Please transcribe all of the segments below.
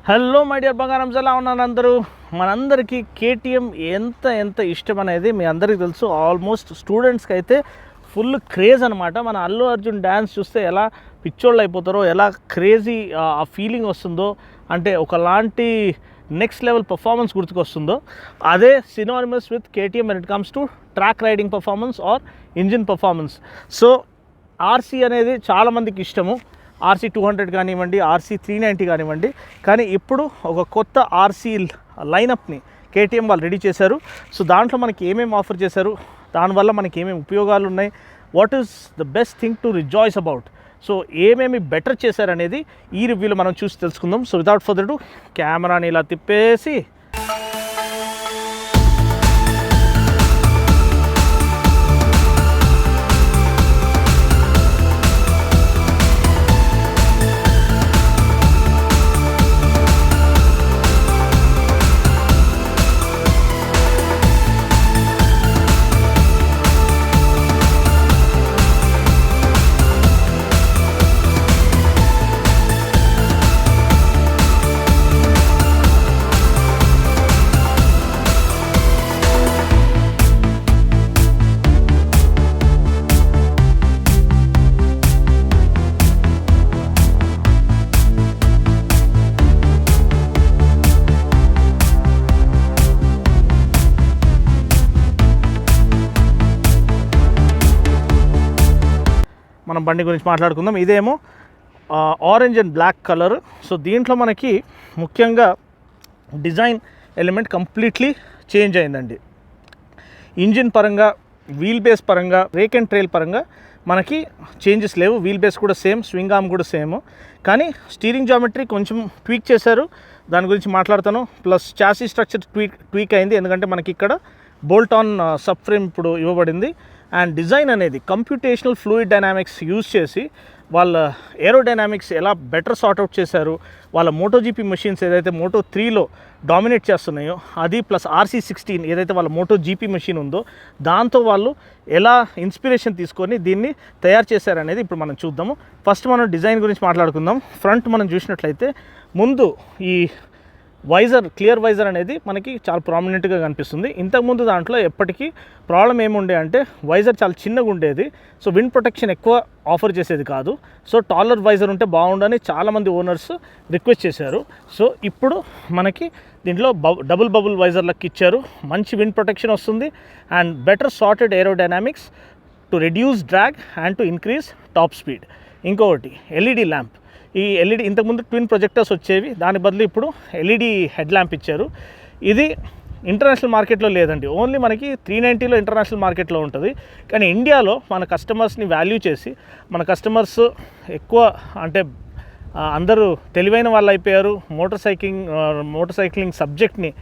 Hello my dear బంగారమ్స్, ఎలా ఉన్నారు అందరూ? మనందరికీ కేటీఎం ఎంత ఇష్టం అనేది మీ అందరికీ తెలుసు. ఆల్మోస్ట్ స్టూడెంట్స్కి అయితే ఫుల్ క్రేజ్ అనమాట. మన అల్లు అర్జున్ డ్యాన్స్ చూస్తే ఎలా పిచ్చోళ్ళు అయిపోతారో, ఎలా క్రేజీ ఆ ఫీలింగ్ వస్తుందో, అంటే ఒకలాంటి నెక్స్ట్ లెవెల్ పర్ఫార్మెన్స్ గుర్తుకొస్తుందో, అదే synonymous with KTM when it comes to track riding performance or engine performance. So RC అనేది చాలామందికి ఇష్టము. RC 200 కానివ్వండి, RC 390 కానివ్వండి. కానీ ఇప్పుడు ఒక కొత్త ఆర్సీ లైనప్ని కేటీఎం వాళ్ళు రెడీ చేశారు. సో దాంట్లో మనకి ఏమేమి ఆఫర్ చేశారు, దానివల్ల మనకి ఏమేమి ఉపయోగాలు ఉన్నాయి, what is the best thing to rejoice about, so ఏమేమి బెటర్ చేశారనేది ఈ రివ్యూలో మనం చూసి తెలుసుకుందాం. సో వితౌట్ ఫర్దర్ డు కెమెరాని ఇలా తిప్పేసి మనం బండి గురించి మాట్లాడుకుందాం. ఇదేమో orange and black colour. So దీంట్లో మనకి ముఖ్యంగా డిజైన్ ఎలిమెంట్ కంప్లీట్లీ చేంజ్ అయిందండి. ఇంజిన్ పరంగా, వీల్ బేస్ పరంగా, రేక్ అండ్ ట్రైల్ పరంగా మనకి చేంజెస్ లేవు. వీల్ బేస్ కూడా సేమ్, స్వింగ్ ఆర్మ్ కూడా సేమ్. కానీ స్టీరింగ్ జామెట్రీ కొంచెం ట్వీక్ చేశారు, దాని గురించి మాట్లాడతాను. ప్లస్ చాసీ స్ట్రక్చర్ ట్వీక్ అయింది, ఎందుకంటే మనకి ఇక్కడ బోల్ట్ ఆన్ సబ్ ఫ్రేమ్ ఇప్పుడు ఇవ్వబడింది. అండ్ డిజైన్ అనేది కంప్యూటేషనల్ ఫ్లూయిడ్ డైనామిక్స్ యూజ్ చేసి వాళ్ళ ఏరోడైనామిక్స్ ఎలా బెటర్ సార్ట్అవుట్ చేశారు. వాళ్ళ మోటోజీపీ మెషిన్స్ ఏదైతే Moto3లో డామినేట్ చేస్తున్నాయో అది, ప్లస్ RC16 ఏదైతే వాళ్ళ మోటోజీపీ మెషిన్ ఉందో దాంతో వాళ్ళు ఎలా ఇన్స్పిరేషన్ తీసుకొని దీన్ని తయారు చేశారనేది ఇప్పుడు మనం చూద్దాము. ఫస్ట్ మనం డిజైన్ గురించి మాట్లాడుకుందాం. ఫ్రంట్ మనం చూసినట్లయితే ముందు ఈ వైజర్, క్లియర్ వైజర్ అనేది మనకి చాలా ప్రామినెంట్గా కనిపిస్తుంది. ఇంతకుముందు దాంట్లో ఎప్పటికీ ప్రాబ్లం ఏముండే అంటే వైజర్ చాలా చిన్నగా ఉండేది. సో విండ్ ప్రొటెక్షన్ ఎక్కువ ఆఫర్ చేసేది కాదు. సో టాలర్ వైజర్ ఉంటే బాగుండని చాలామంది ఓనర్స్ రిక్వెస్ట్ చేశారు. సో ఇప్పుడు మనకి దీంట్లో డబుల్ బబుల్ వైజర్లకు ఇచ్చారు. మంచి విండ్ ప్రొటెక్షన్ వస్తుంది and better sorted aerodynamics to reduce drag and to increase top speed. ఇంకొకటి LED ల్యాంప్. ఈ LED ఇంతకుముందు ట్విన్ ప్రొజెక్టర్స్ వచ్చేవి, దాని బదులు ఇప్పుడు LED హెడ్ ల్యాంప్ ఇచ్చారు. ఇది ఇంటర్నేషనల్ మార్కెట్లో లేదండి, ఓన్లీ మనకి 390లో ఇంటర్నేషనల్ మార్కెట్లో ఉంటుంది. కానీ ఇండియాలో మన కస్టమర్స్ని వాల్యూ చేసి, మన కస్టమర్స్ ఎక్కువ అంటే అందరూ తెలివైన వాళ్ళు అయిపోయారు. మోటార్ సైక్లింగ్ సబ్జెక్ట్ని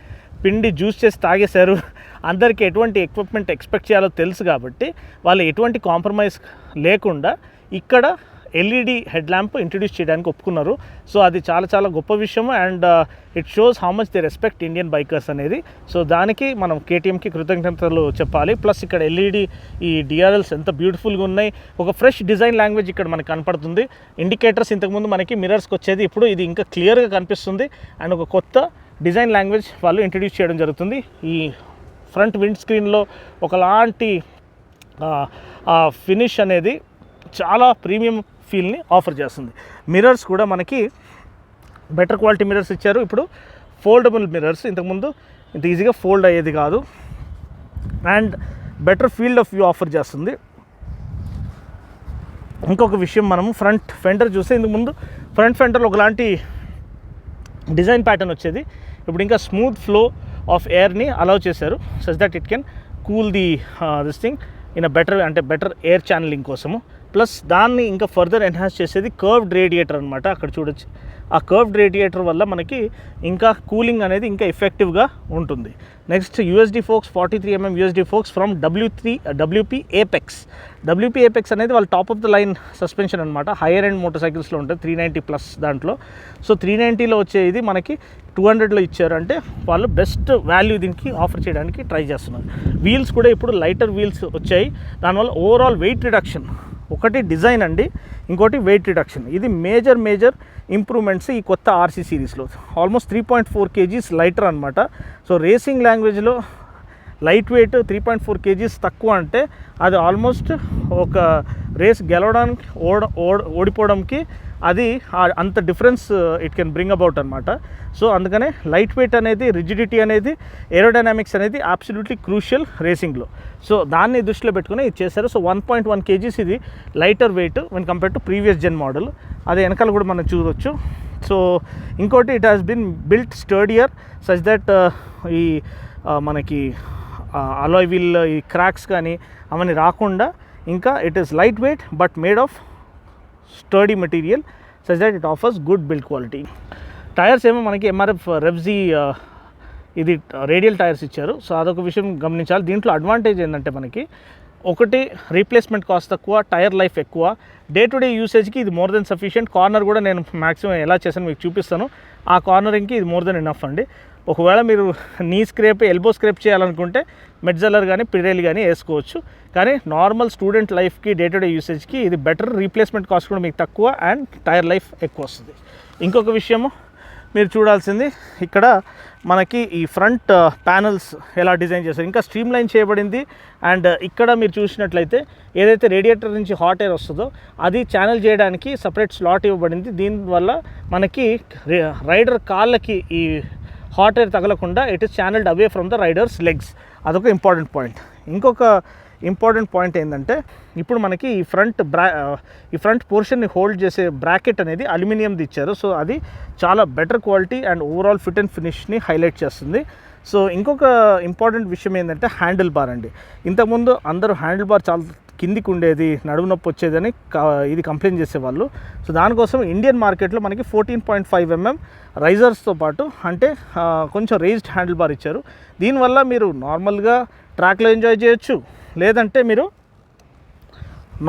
పిండి జ్యూస్ చేసి తాగేశారు. అందరికీ ఎటువంటి ఎక్విప్మెంట్ ఎక్స్పెక్ట్ చేయాలో తెలుసు కాబట్టి వాళ్ళు ఎటువంటి కాంప్రమైజ్ లేకుండా ఇక్కడ LED హెడ్ ల్యాంప్ ఇంట్రడ్యూస్ చేయడానికి ఒప్పుకున్నారు. సో అది చాలా గొప్ప విషయం and it shows how much they respect Indian bikers అనేది. సో దానికి మనం కేటీఎంకి కృతజ్ఞతలు చెప్పాలి. ప్లస్ ఇక్కడ LED ఈ DRLs ఎంత బ్యూటిఫుల్గా ఉన్నాయి. ఒక ఫ్రెష్ డిజైన్ లాంగ్వేజ్ ఇక్కడ మనకు కనపడుతుంది. ఇండికేటర్స్ ఇంతకుముందు మనకి మిర్రర్స్కి వచ్చేది, ఇప్పుడు ఇది ఇంకా క్లియర్గా కనిపిస్తుంది అండ్ ఒక కొత్త డిజైన్ లాంగ్వేజ్ వాళ్ళు ఇంట్రడ్యూస్ చేయడం జరుగుతుంది. ఈ ఫ్రంట్ విండ్ స్క్రీన్లో ఒకలాంటి ఫినిష్ అనేది చాలా ప్రీమియం ఫీల్ని ఆఫర్ చేస్తుంది. మిర్రర్స్ కూడా మనకి బెటర్ క్వాలిటీ మిర్రర్స్ ఇచ్చారు. ఇప్పుడు ఫోల్డబుల్ మిర్రర్స్, ఇంతకుముందు ఇంత ఈజీగా ఫోల్డ్ అయ్యేది కాదు. And better field of view offer చేస్తుంది. ఇంకొక విషయం, మనము ఫ్రంట్ ఫెండర్ చూస్తే ఇంతకుముందు ఫ్రంట్ ఫెండర్లో ఒకలాంటి డిజైన్ ప్యాటర్న్ వచ్చేది, ఇప్పుడు ఇంకా స్మూత్ ఫ్లో ఆఫ్ ఎయిర్ని అలౌ చేశారు such that it can cool this thing in a better air channelling కోసము. ప్లస్ దాన్ని ఇంకా ఫర్దర్ ఎన్హాన్స్ చేసేది కర్వ్డ్ రేడియేటర్ అనమాట. అక్కడ చూడొచ్చు, ఆ కర్వ్డ్ రేడియేటర్ వల్ల మనకి ఇంకా కూలింగ్ అనేది ఇంకా ఎఫెక్టివ్గా ఉంటుంది. Next USD forks, 43mm USD forks from WP Apex. WP Apex అనేది వాళ్ళ top of the line suspension అనమాట. హైయర్ ఎండ్ మోటార్ సైకిల్స్లో ఉంటుంది 390+ దాంట్లో. సో 390లో వచ్చే ఇది మనకి 200లో ఇచ్చారు, అంటే వాళ్ళు బెస్ట్ వాల్యూ దీనికి ఆఫర్ చేయడానికి ట్రై చేస్తున్నారు. వీల్స్ కూడా ఇప్పుడు లైటర్ వీల్స్ వచ్చాయి, దానివల్ల ఓవరాల్ వెయిట్ రిడక్షన్ ఒకటి డిజైన్ అండి, ఇంకోటి వెయిట్ రిడక్షన్. ఇది మేజర్ ఇంప్రూవ్మెంట్స్ ఈ కొత్త ఆర్సీ సిరీస్లో. ఆల్మోస్ట్ 3.4 kgs లైటర్ అనమాట. సో రేసింగ్ లాంగ్వేజ్లో లైట్ వెయిట్ 3.4 kgs తక్కువ అంటే అది ఆల్మోస్ట్ ఒక రేస్ గెలవడానికి ఓడిపోవడానికి అది అంత difference it can bring about అనమాట. సో అందుకనే లైట్ వెయిట్ అనేది, రిజిడిటీ అనేది, ఏరోడైనామిక్స్ అనేది అబ్సల్యూట్లీ క్రూషియల్ రేసింగ్లో. సో దాన్ని దృష్టిలో పెట్టుకుని ఇది చేశారు. సో 1.1 kgs ఇది lighter weight when compare to previous gen model. అది వెనకాల కూడా మనం చూడవచ్చు. సో ఇంకోటి it has been built sturdier such that ఈ మనకి అలాయ్ వీల్ ఈ క్రాక్స్ కానీ అవన్నీ రాకుండా, ఇంకా it is light weight but made of sturdy material such that it offers good build quality. Tyres ఏమో మనకి ఎంఆర్ఎఫ్ రెవ్జీ ఇది రేడియల్ టైర్స్ ఇచ్చారు. సో అదొక విషయం గమనించాలి. దీంట్లో అడ్వాంటేజ్ ఏంటంటే మనకి ఒకటి రీప్లేస్మెంట్ కాస్ట్ తక్కువ, టైర్ లైఫ్ ఎక్కువ, డే టు డే యూసేజ్కి ఇది మోర్ దెన్ సఫిషియంట్. కార్నర్ కూడా నేను మ్యాక్సిమం ఎలా చేశాను మీకు చూపిస్తాను. ఆ కార్నరింగ్కి ఇది మోర్ దెన్ ఎనఫ్ అండి. ఒకవేళ మీరు నీ స్క్రేప్, ఎల్బో స్క్రేప్ చేయాలనుకుంటే మెడ్జల్లర్ కానీ పిరేలి కానీ వేసుకోవచ్చు. కానీ నార్మల్ స్టూడెంట్ లైఫ్కి, డే టు డే యూసేజ్కి ఇది బెటర్. రీప్లేస్మెంట్ కాస్ట్ కూడా మీకు తక్కువ అండ్ టైర్ లైఫ్ ఎక్కువ వస్తుంది. ఇంకొక విషయము మీరు చూడాల్సింది, ఇక్కడ మనకి ఈ ఫ్రంట్ ప్యానల్స్ ఎలా డిజైన్ చేశారు, ఇంకా స్ట్రీమ్ లైన్ చేయబడింది. అండ్ ఇక్కడ మీరు చూసినట్లయితే ఏదైతే రేడియేటర్ నుంచి హాట్ ఎయిర్ వస్తుందో అది ఛానల్ చేయడానికి సపరేట్ స్లాట్ ఇవ్వబడింది. దీనివల్ల మనకి రైడర్ కాళ్ళకి ఈ హాట్ ఎయిర్ తగలకుండా it is channelled away from the rider's legs. అదొక ఇంపార్టెంట్ పాయింట్. ఇంకొక ఇంపార్టెంట్ పాయింట్ ఏంటంటే ఇప్పుడు మనకి ఈ ఫ్రంట్ పోర్షన్ని హోల్డ్ చేసే బ్రాకెట్ అనేది అల్యూమినియంది ఇచ్చారు. సో అది చాలా better quality and overall fit and ఫినిష్ని హైలైట్ చేస్తుంది. సో ఇంకొక ఇంపార్టెంట్ విషయం ఏంటంటే హ్యాండిల్ బార్ అండి. ఇంతకుముందు అందరూ హ్యాండిల్ బార్ చాలా కిందికి ఉండేది, నడుము నొప్పి వచ్చేదని ఇది కంప్లైంట్ చేసేవాళ్ళు. సో దానికోసం ఇండియన్ మార్కెట్లో మనకి 14.5 mm రైజర్స్తో పాటు అంటే కొంచెం రేజ్డ్ హ్యాండిల్ బార్ ఇచ్చారు. దీనివల్ల మీరు నార్మల్గా ట్రాక్లో ఎంజాయ్ చేయొచ్చు, లేదంటే మీరు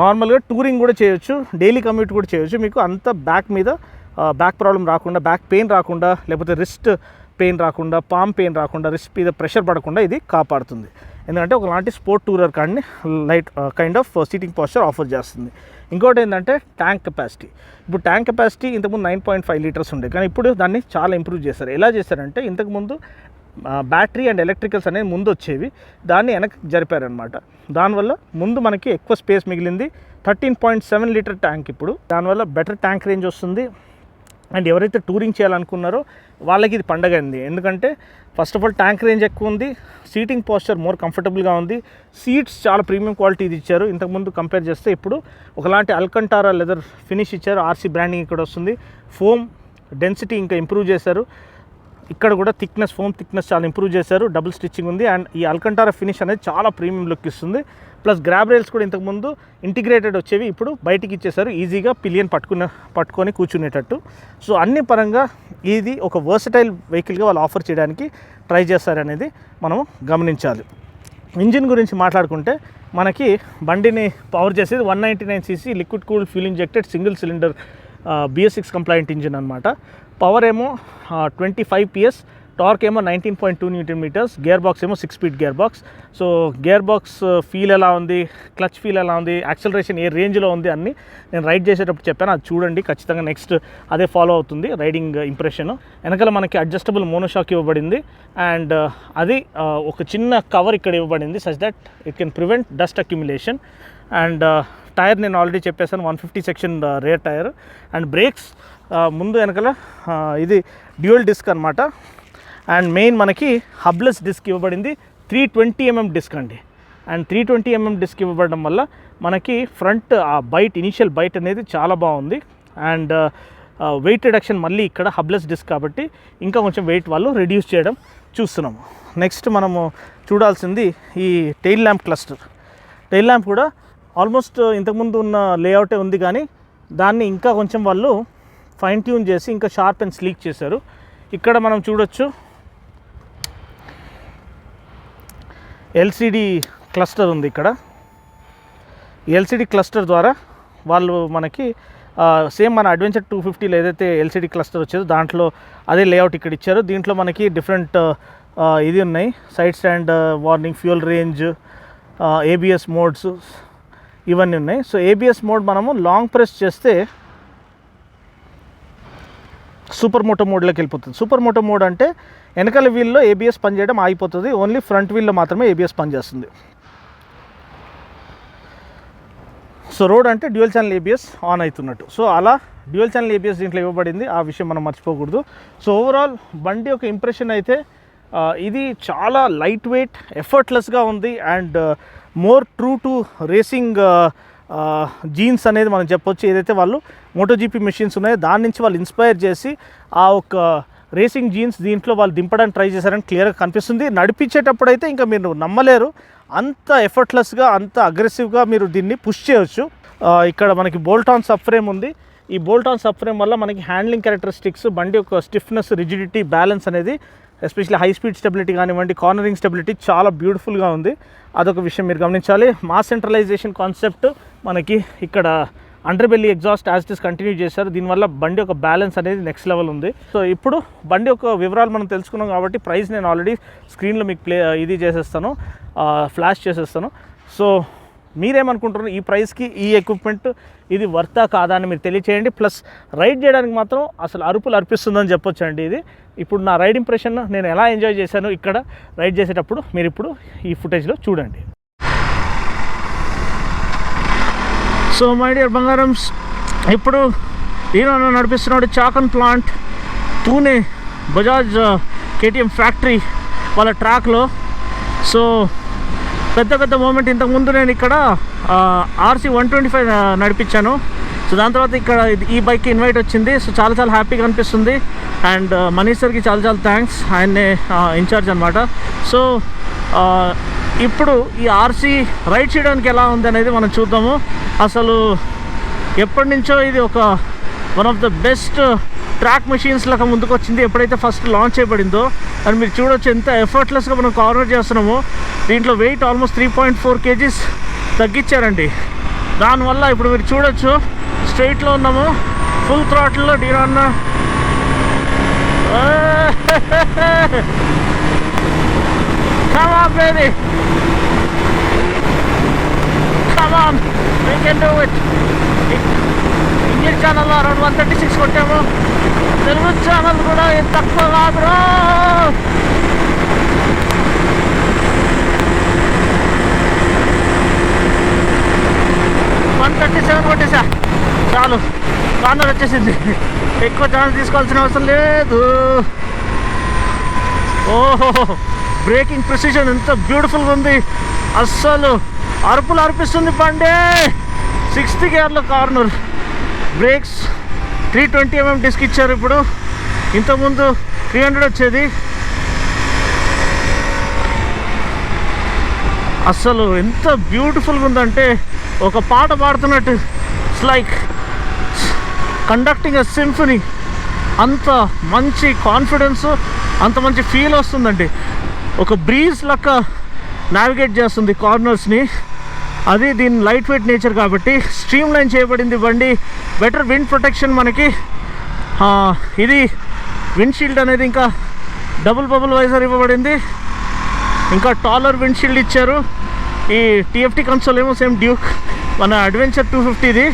నార్మల్గా టూరింగ్ కూడా చేయొచ్చు, డైలీ కమ్యూట్ కూడా చేయొచ్చు. మీకు అంత బ్యాక్ ప్రాబ్లం రాకుండా, బ్యాక్ పెయిన్ రాకుండా, లేకపోతే రిస్ట్ పెయిన్ రాకుండా, పామ్ పెయిన్ రాకుండా, రిస్ట్ మీద ప్రెషర్ పడకుండా ఇది కాపాడుతుంది. ఎందుకంటే ఒకలాంటి స్పోర్ట్ టూరర్ కానీ light kind of seating posture offer చేస్తుంది. ఇంకోటి ఏంటంటే ట్యాంక్ కెపాసిటీ. ఇప్పుడు ట్యాంక్ కెపాసిటీ ఇంతకుముందు 9.5 లీటర్స్ ఉండే, కానీ ఇప్పుడు దాన్ని చాలా ఇంప్రూవ్ చేశారు. ఎలా చేశారంటే ఇంతకుముందు బ్యాటరీ అండ్ ఎలక్ట్రికల్స్ అనేవి ముందు వచ్చేవి, దాన్ని వెనక్కి జరిపారనమాట. దానివల్ల ముందు మనకి ఎక్కువ స్పేస్ మిగిలింది. 13.7 లీటర్ ట్యాంక్ ఇప్పుడు. దానివల్ల బెటర్ ట్యాంక్ రేంజ్ వస్తుంది. అండ్ ఎవరైతే టూరింగ్ చేయాలనుకున్నారో వాళ్ళకి ఇది పండగ అయింది. ఎందుకంటే first of all tank range ఎక్కువ ఉంది, సీటింగ్ పోస్చర్ మోర్ కంఫర్టబుల్గా ఉంది, సీట్స్ చాలా ప్రీమియం క్వాలిటీ ఇది ఇచ్చారు. ఇంతకుముందు కంపేర్ చేస్తే ఇప్పుడు ఒకలాంటి అల్కంటారా లెదర్ ఫినిష్ ఇచ్చారు. ఆర్సీ బ్రాండింగ్ ఇక్కడ వస్తుంది. ఫోమ్ డెన్సిటీ ఇంకా ఇంప్రూవ్ చేశారు. ఇక్కడ కూడా ఫోమ్ థిక్నెస్ చాలా ఇంప్రూవ్ చేశారు. డబుల్ స్టిచ్చింగ్ ఉంది. అండ్ ఈ అల్కంటారా ఫినిష్ అనేది చాలా ప్రీమియం లుక్ ఇస్తుంది. ప్లస్ గ్రాబ్ రైల్స్ కూడా ఇంతకుముందు ఇంటిగ్రేటెడ్ వచ్చేవి, ఇప్పుడు బయటికి ఇచ్చేసారు, ఈజీగా పిలియన్ పట్టుకొని కూర్చునేటట్టు. సో అన్ని పరంగా ఇది ఒక వర్సటైల్ వెహికల్గా వాళ్ళు ఆఫర్ చేయడానికి ట్రై చేస్తారనేది మనం గమనించాలి. ఇంజిన్ గురించి మాట్లాడుకుంటే మనకి బండిని పవర్ చేసేది 199cc liquid cooled fuel injected single cylinder BS6 complaint engine అనమాట. పవర్ ఏమో 25 PS, టార్క్ ఏమో 19.2 Nm, గేర్ బాక్స్ ఏమో 6-speed gear box. So gear box feel ఎలా ఉంది, క్లచ్ ఫీల్ ఎలా ఉంది, యాక్సలరేషన్ ఏ రేంజ్లో ఉంది అన్నీ నేను రైడ్ చేసేటప్పుడు చెప్పాను. అది చూడండి, ఖచ్చితంగా నెక్స్ట్ అదే ఫాలో అవుతుంది రైడింగ్ ఇంప్రెషన్. వెనకాల మనకి అడ్జస్టబుల్ మోనోషాక్ ఇవ్వబడింది. అండ్ అది ఒక చిన్న కవర్ ఇక్కడ ఇవ్వబడింది such that it can prevent dust accumulation. And tyre నేను ఆల్రెడీ చెప్పేసాను, 150 section rear tyre. And brakes ముందు వెనకాల ఇది డ్యూయల్ డిస్క్ అనమాట. అండ్ మెయిన్ మనకి హబ్లెస్ డిస్క్ ఇవ్వబడింది, 320 mm డిస్క్ అండి. అండ్ 320 mm డిస్క్ ఇవ్వబడడం వల్ల మనకి ఫ్రంట్ ఆ ఇనిషియల్ బైట్ అనేది చాలా బాగుంది. అండ్ వెయిట్ రిడక్షన్ మళ్ళీ ఇక్కడ హబ్లెస్ డిస్క్ కాబట్టి ఇంకా కొంచెం వెయిట్ వాళ్ళు రెడ్యూస్ చేయడం చూస్తున్నాము. నెక్స్ట్ మనము చూడాల్సింది ఈ tail lamp cluster. Tail lamp కూడా ఆల్మోస్ట్ ఇంతకుముందు ఉన్న లేఅవుటే ఉంది, కానీ దాన్ని ఇంకా కొంచెం వాళ్ళు ఫైన్ ట్యూన్ చేసి ఇంకా షార్ప్ అండ్ స్లీక్ చేశారు. ఇక్కడ మనం చూడొచ్చు LCD క్లస్టర్ ఉంది. ఇక్కడ LCD క్లస్టర్ ద్వారా వాళ్ళు మనకి సేమ్ మన అడ్వెంచర్ 250లో ఏదైతే LCD క్లస్టర్ వచ్చేదో దాంట్లో అదే లేఅవుట్ ఇక్కడ ఇచ్చారు. దీంట్లో మనకి డిఫరెంట్ ఇది ఉన్నాయి, side stand warning, fuel range, ABS modes, ఇవన్నీ ఉన్నాయి. సో ఏబిఎస్ మోడ్ మనము లాంగ్ ప్రెస్ చేస్తే సూపర్ మోటో మోడ్లోకి వెళ్ళిపోతుంది. సూపర్ మోటో మోడ్ అంటే వెనకాల వీల్లో ఏబిఎస్ పనిచేయడం ఆగిపోతుంది, ఓన్లీ ఫ్రంట్ వీల్లో మాత్రమే ఏబిఎస్ పనిచేస్తుంది. సో రోడ్ అంటే డ్యూయల్ ఛానల్ ఏబిఎస్ ఆన్ అవుతున్నట్టు. సో అలా డ్యూయల్ ఛానల్ ఏబిఎస్ దీంట్లో ఇవ్వబడింది, ఆ విషయం మనం మర్చిపోకూడదు. సో ఓవరాల్ బండి యొక్క ఇంప్రెషన్ అయితే ఇది చాలా లైట్ వెయిట్, ఎఫర్ట్లెస్గా ఉంది and more true to racing jeans అనేది మనం చెప్పొచ్చు. ఏదైతే వాళ్ళు మోటోజీపీ మెషిన్స్ ఉన్నాయో దాని నుంచి వాళ్ళు ఇన్స్పైర్ చేసి ఆ ఒక రేసింగ్ జీన్స్ దీంట్లో వాళ్ళు దింపడానికి ట్రై చేశారని క్లియర్గా కనిపిస్తుంది. నడిపించేటప్పుడు అయితే ఇంకా మీరు నమ్మలేరు, అంత ఎఫర్ట్లెస్గా అంత అగ్రెసివ్గా మీరు దీన్ని పుష్ చేయవచ్చు. ఇక్కడ మనకి బోల్ట్ ఆన్ సబ్ ఫ్రేమ్ ఉంది. ఈ బోల్ట్ ఆన్ సబ్ ఫ్రేమ్ వల్ల మనకి హ్యాండ్లింగ్ క్యారెక్టరిస్టిక్స్, బండి యొక్క స్టిఫ్నెస్, రిజిడిటీ, బ్యాలెన్స్ అనేది ఎస్పెషల్లీ హై స్పీడ్ స్టెబిలిటీ కానివ్వండి, కార్నరింగ్ స్టెబిలిటీ చాలా బ్యూటిఫుల్గా ఉంది. అదొక విషయం మీరు గమనించాలి. మాస్ సెంట్రలైజేషన్ కాన్సెప్ట్ మనకి ఇక్కడ under belly exhaust as it is continue చేశారు. దీనివల్ల బండి యొక్క బ్యాలెన్స్ అనేది నెక్స్ట్ లెవెల్ ఉంది. సో ఇప్పుడు బండి యొక్క వివరాలు మనం తెలుసుకున్నాం కాబట్టి ప్రైస్ నేను ఆల్రెడీ స్క్రీన్లో మీకు ఇది చేసేస్తాను, ఫ్లాష్ చేసేస్తాను. సో మీరేమనుకుంటున్నారు, ఈ ప్రైస్కి ఈ ఎక్విప్మెంట్ ఇది వర్తా కాదా అని మీరు తెలియచేయండి. ప్లస్ రైడ్ చేయడానికి మాత్రం అసలు అరుపులు అర్పిస్తుందని చెప్పొచ్చు అండి. ఇది ఇప్పుడు నా రైడ్ ఇంప్రెషన్ నేను ఎలా ఎంజాయ్ చేశాను ఇక్కడ రైడ్ చేసేటప్పుడు మీరు ఇప్పుడు ఈ ఫుటేజ్లో చూడండి. సో మై డియర్ బంగారమ్స్, ఇప్పుడు ఈయన నడిపిస్తున్నాడు Chakan plant, Pune Bajaj KTM factory వాళ్ళ ట్రాక్లో. సో పెద్ద మూమెంట్. ఇంతకుముందు నేను ఇక్కడ RC 125 నడిపించాను. సో దాని తర్వాత ఇక్కడ ఈ బైక్కి ఇన్వైట్ వచ్చింది. సో చాలా హ్యాపీగా అనిపిస్తుంది. అండ్ మనీష్ సార్కి చాలా థ్యాంక్స్, ఆయన్నే ఇన్ఛార్జ్ అనమాట. సో ఇప్పుడు ఈ RC రైడ్ చేయడానికి ఎలా ఉంది అనేది మనం చూద్దాము. అసలు ఎప్పటి నుంచో ఇది ఒక one of the best track machines లాగా ముందుకు వచ్చింది ఎప్పుడైతే ఫస్ట్ లాంచ్ చేయబడిందో. అని మీరు చూడొచ్చు ఎంత ఎఫర్ట్లెస్గా మనం కార్నర్ చేస్తున్నామో. దీంట్లో వెయిట్ ఆల్మోస్ట్ 3.4 kgs తగ్గించారండి. దానివల్ల ఇప్పుడు మీరు చూడొచ్చు స్ట్రైట్లో ఉన్నాము, ఫుల్ థ్రాటిల్లో డీరాన్న Come on, baby. Come on. We can do it. English ఛానల్లో అరౌండ్ 136 కొట్టాము. తెలుగు ఛానల్ కూడా తక్కువ కాదు. 137 కొట్టేసా, చాలు. కార్నర్ వచ్చేసింది, ఎక్కువ ఛానల్ తీసుకోవాల్సిన అవసరం లేదు. ఓహో, బ్రేకింగ్ ప్రెసిషన్ ఎంత బ్యూటిఫుల్గా ఉంది. అస్సలు అరుపులు అర్పిస్తుంది బండి. 6th గేర్లో కార్నర్, బ్రేక్స్ 320 mm డిస్క్ ఇచ్చారు. ఇప్పుడు ఇంతకుముందు 300 వచ్చేది. అస్సలు ఎంత బ్యూటిఫుల్గా ఉందంటే ఒక పాట పాడుతున్నట్టు, it's like conducting a symphony. అంత మంచి కాన్ఫిడెన్స్, అంత మంచి ఫీల్ వస్తుందండి. ఒక బ్రీజ్ లెక్క నావిగేట్ చేస్తుంది కార్నర్స్ని. అది దీని లైట్ వెయిట్ నేచర్ కాబట్టి స్ట్రీమ్ లైన్ చేయబడింది బండి. బెటర్ విండ్ ప్రొటెక్షన్ మనకి. ఇది విండ్షీల్డ్ అనేది ఇంకా డబుల్ బబుల్ వైజర్ ఇవ్వబడింది. ఇంకా టాలర్ విండ్షీల్డ్ ఇచ్చారు. ఈ TFT కన్సోల్ ఏమో సేమ్ డ్యూక్ మన అడ్వెంచర్ 250ది.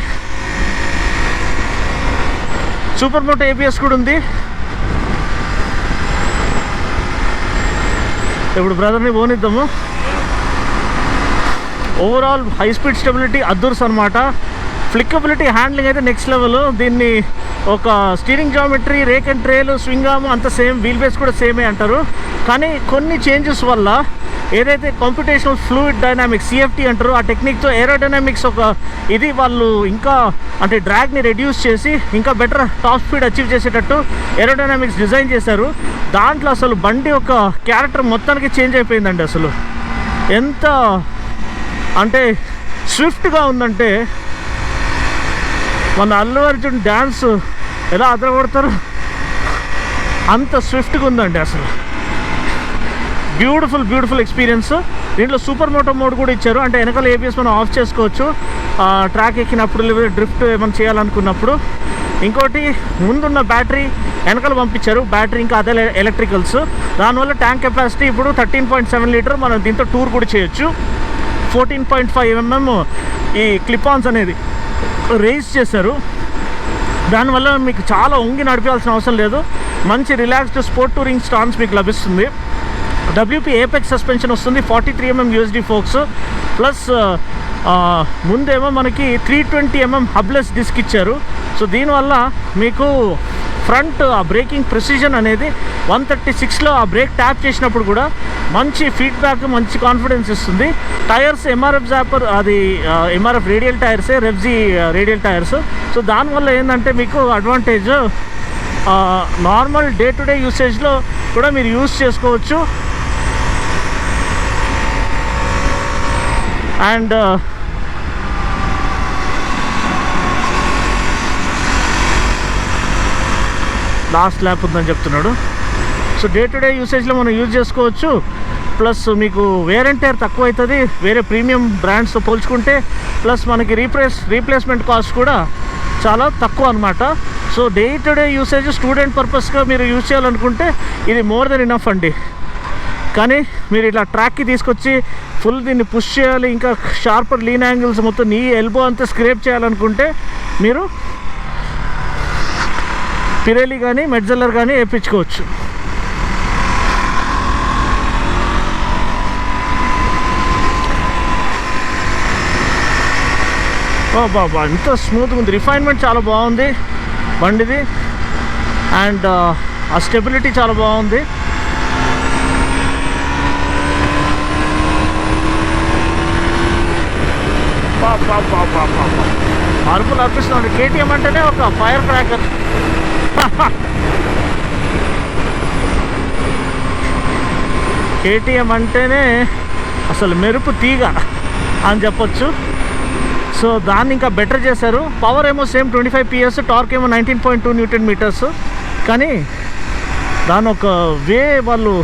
సూపర్ మోటో ABS కూడా ఉంది. ఇప్పుడు బ్రదర్ని పోనిద్దాము. ఓవరాల్ హై స్పీడ్ స్టెబిలిటీ అద్దూర్స్ అనమాట. ఫ్లిక్కబిలిటీ, హ్యాండ్లింగ్ అయితే నెక్స్ట్ లెవెల్. దీన్ని ఒక steering geometry, rake and trail, swing arm అంతా సేమ్, వీల్ బేస్ కూడా సేమే అంటారు. కానీ కొన్ని చేంజెస్ వల్ల ఏదైతే కంప్యూటేషనల్ ఫ్లూయిడ్ డైనామిక్స్ CFD అంటారు, ఆ టెక్నిక్తో ఏరోడైనామిక్స్ ఒక ఇది వాళ్ళు ఇంకా అంటే డ్రాగ్ని రెడ్యూస్ చేసి ఇంకా బెటర్ టాప్ స్పీడ్ అచీవ్ చేసేటట్టు ఏరోడైనామిక్స్ డిజైన్ చేశారు. దాంట్లో అసలు బండి ఒక క్యారెక్టర్ మొత్తానికి చేంజ్ అయిపోయిందండి. అసలు ఎంత అంటే స్విఫ్ట్గా ఉందంటే, మన అల్లు అర్జున్ డ్యాన్స్ ఎలా అదరగొడతారు అంత స్విఫ్ట్గా ఉందండి. అసలు బ్యూటిఫుల్ ఎక్స్పీరియన్స్. దీంట్లో సూపర్ మోటో మోడ్ కూడా ఇచ్చారు. అంటే వెనకాల ABS మనం ఆఫ్ చేసుకోవచ్చు ట్రాక్ ఎక్కినప్పుడు, లేదా డ్రిఫ్ట్ ఏమైనా చేయాలనుకున్నప్పుడు. ఇంకోటి ముందున్న బ్యాటరీ వెనకాల పంపించారు. బ్యాటరీ ఇంకా అదే ఎలక్ట్రికల్స్. దానివల్ల ట్యాంక్ కెపాసిటీ ఇప్పుడు 13.7 లీటర్. మనం దీంతో టూర్ కూడా చేయొచ్చు. 14.5 mm ఈ క్లిప్-ఆన్స్ అనేది రేస్ చేశారు. దానివల్ల మీకు చాలా వంగి నడిపాల్సిన అవసరం లేదు, మంచి రిలాక్స్డ్ స్పోర్ట్ టూరింగ్ స్టాన్స్ మీకు లభిస్తుంది. WP ఏపెక్స్ సస్పెన్షన్ వస్తుంది, 43 mm USD ఫోక్స్ ప్లస్ ముందేమో మనకి 320 mm హబ్లెస్ డిస్క్ ఇచ్చారు. సో దీనివల్ల మీకు ఫ్రంట్ ఆ బ్రేకింగ్ ప్రెసిజన్ అనేది 136లో ఆ బ్రేక్ ట్యాప్ చేసినప్పుడు కూడా మంచి ఫీడ్బ్యాక్, మంచి కాన్ఫిడెన్స్ ఇస్తుంది. టైర్స్ MRF జాపర్, అది MRF రేడియల్ టైర్సే, రెవ్జీ రేడియల్ టైర్స్. సో దానివల్ల ఏంటంటే మీకు advantage, normal day to day యూసేజ్లో కూడా మీరు యూస్ చేసుకోవచ్చు. అండ్ లాస్ట్ ల్యాప్ ఉందని చెప్తున్నాడు. సో డే టు డే యూసేజ్లో మనం యూజ్ చేసుకోవచ్చు. ప్లస్ మీకు వేర్ అండ్ టైర్ తక్కువ అవుతుంది వేరే ప్రీమియం బ్రాండ్స్తో పోల్చుకుంటే. ప్లస్ మనకి రీప్లేస్మెంట్ కాస్ట్ కూడా చాలా తక్కువ అనమాట. So day to day usage student పర్పస్గా మీరు యూజ్ చేయాలనుకుంటే ఇది మోర్ దెన్ ఇనఫ్ అండి. కానీ మీరు ఇట్లా ట్రాక్కి తీసుకొచ్చి ఫుల్ దీన్ని పుష్ చేయాలి, ఇంకా షార్పర్ లీన్ యాంగిల్స్ మొత్తం నీ ఎల్బో అంతా స్క్రేప్ చేయాలనుకుంటే మీరు పిరేలి కానీ మెడ్జెల్లర్ కానీ వేయించుకోవచ్చు. బాబా ఎంత స్మూత్గా ఉంది, రిఫైన్మెంట్ చాలా బాగుంది బండిది. అండ్ ఆ స్టెబిలిటీ చాలా బాగుంది. అరుపులు అర్పిస్తున్నాడు. KTM అంటేనే ఒక ఫైర్ క్రాకర్. KTM అంటేనే అసలు మెరుపు తీగ అని చెప్పొచ్చు. సో దాన్ని ఇంకా బెటర్ చేశారు. పవర్ ఏమో సేమ్ 25 PS, టార్క్ ఏమో 19.2 Nm. కానీ దాని ఒక వే వాళ్ళు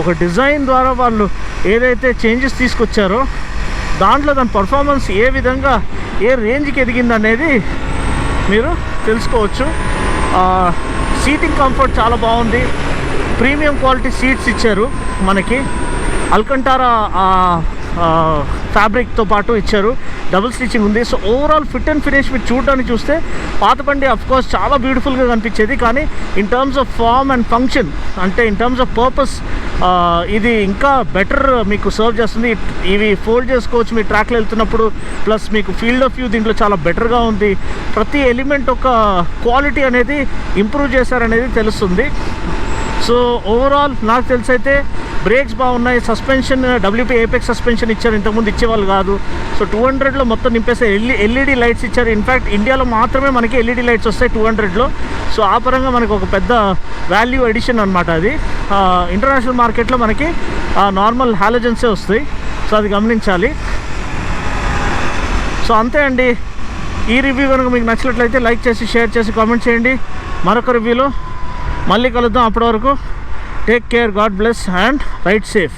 ఒక డిజైన్ ద్వారా వాళ్ళు ఏదైతే చేంజెస్ తీసుకొచ్చారో దాంట్లో దాని పర్ఫార్మెన్స్ ఏ విధంగా ఏ రేంజ్కి ఎదిగింది అనేది మీరు తెలుసుకోవచ్చు. సీటింగ్ కంఫర్ట్ చాలా బాగుంది, ప్రీమియం క్వాలిటీ సీట్స్ ఇచ్చారు మనకి. అల్కంటారా ఫ్యాబ్రిక్తో పాటు ఇచ్చారు, డబుల్ స్టిచ్చింగ్ ఉంది. So overall fit and finish మీరు చూడడానికి చూస్తే పాత బండి అఫ్కోర్స్ చాలా బ్యూటిఫుల్గా కనిపించేది. కానీ in terms of form and function, అంటే ఇన్ టర్మ్స్ ఆఫ్ పర్పస్ ఇది ఇంకా బెటర్ మీకు సర్వ్ చేస్తుంది. ఇవి ఫోల్డ్ చేసుకోవచ్చు మీ ట్రాక్లో వెళ్తున్నప్పుడు. ప్లస్ మీకు ఫీల్డ్ ఆఫ్ వ్యూ దీంట్లో చాలా బెటర్గా ఉంది. ప్రతి ఎలిమెంట్ ఒక క్వాలిటీ అనేది ఇంప్రూవ్ చేశారనేది తెలుస్తుంది. సో ఓవరాల్ నాకు తెలిసైతే బ్రేక్స్ బాగున్నాయి, సస్పెన్షన్ WP ఏపెక్స్ సస్పెన్షన్ ఇచ్చారు, ఇంతకుముందు ఇచ్చేవాళ్ళు కాదు. సో 200లో మొత్తం నింపేస్తే LED లైట్స్ ఇచ్చారు. ఇన్ఫ్యాక్ట్ ఇండియాలో మాత్రమే మనకి LED లైట్స్ వస్తాయి 200లో. సో ఆ పరంగా మనకు ఒక పెద్ద వాల్యూ ఎడిషన్ అనమాట అది. ఇంటర్నేషనల్ మార్కెట్లో మనకి నార్మల్ హాలోజన్సే వస్తాయి. సో అది గమనించాలి. సో అంతే అండి. ఈ రివ్యూ కనుక మీకు నచ్చినట్లయితే లైక్ చేసి, షేర్ చేసి, కామెంట్ చేయండి. మరొక రివ్యూలో మళ్ళీ కలుద్దాం. అప్పటి వరకు take care, God bless and ride safe.